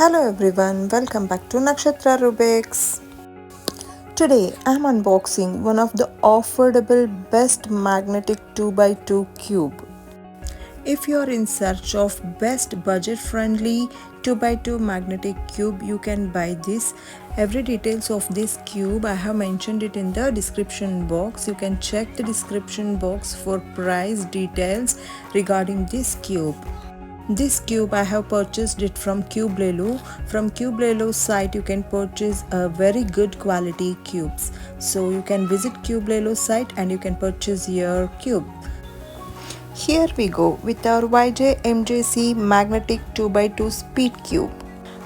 Hello everyone, welcome back to Nakshatra Rubik's. Today I'm unboxing one of the affordable best magnetic 2x2 cube. If you are in search of best budget friendly 2x2 magnetic cube, you can buy this. Every details of this cube I have mentioned it in the description box. You can check the description box for price details regarding this cube. This cube I have purchased it from Cubelelo. From Cubelelo's site you can purchase a very good quality cubes. So you can visit Cubelelo's site and you can purchase your cube. Here we go with our YJ MGC magnetic 2x2 speed cube.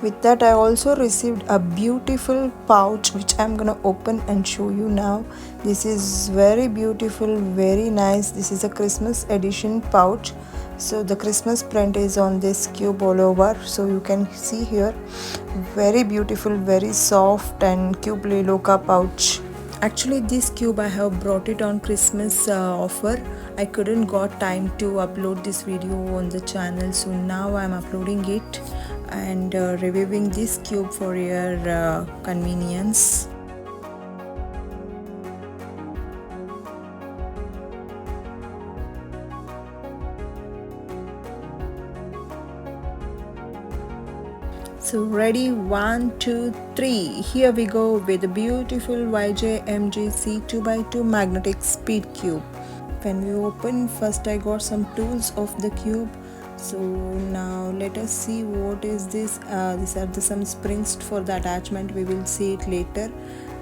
With that I also received a beautiful pouch which I'm gonna open and show you now. This is very beautiful, very nice. This is a Christmas edition pouch. So the Christmas print is on this cube all over, so you can see here. Very beautiful, very soft and Cubelelo pouch. Actually this cube I have brought it on Christmas offer. I couldn't got time to upload this video on the channel, so now I'm uploading it and reviewing this cube for your convenience. So ready, 1, 2, 3. Here we go with the beautiful YJ MGC 2x2 magnetic speed cube. When we open, first I got some tools of the cube. So now let us see what is this. These are some springs for the attachment. We will see it later.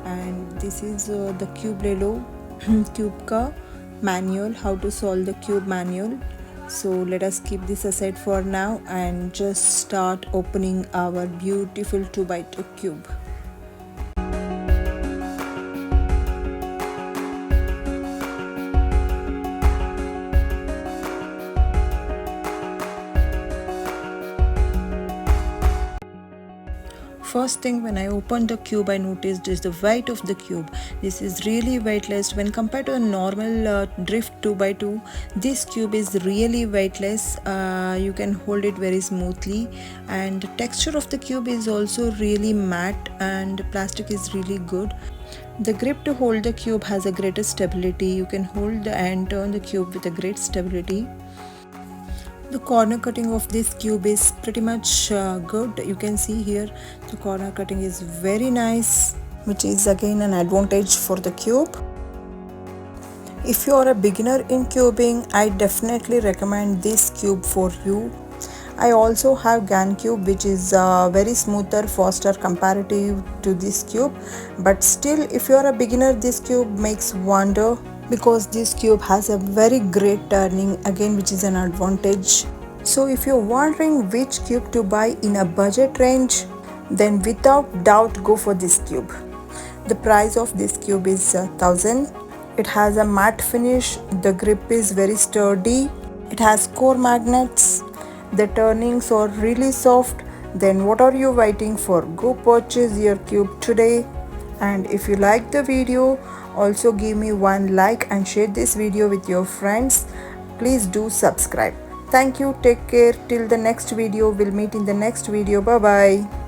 And this is the Cubelelo cube ka manual, how to solve the cube manual. So let us keep this aside for now and just start opening our beautiful 2x2 cube. First thing, when I opened the cube, I noticed is the weight of the cube. This is really weightless when compared to a normal drift 2x2. This cube is really weightless. You can hold it very smoothly, and the texture of the cube is also really matte and plastic is really good. The grip to hold the cube has a greater stability. You can hold and turn the cube with a great stability. The corner cutting of this cube is pretty much good. You can see here the corner cutting is very nice, which is again an advantage for the cube. If you are a beginner in cubing, I definitely recommend this cube for you. I also have GAN cube, which is very smoother, faster comparative to this cube, but still if you are a beginner, this cube makes wonder, because this cube has a very great turning again, which is an advantage. So if you're wondering which cube to buy in a budget range, then without doubt go for this cube. The price of this cube is 1000. It has a matte finish, the grip is very sturdy, it has core magnets, the turnings are really soft. Then what are you waiting for? Go purchase your cube today. And if you like the video, also give me one like and share this video with your friends. Please do subscribe. Thank you. Take care. Till the next video. We'll meet in the next video. Bye bye.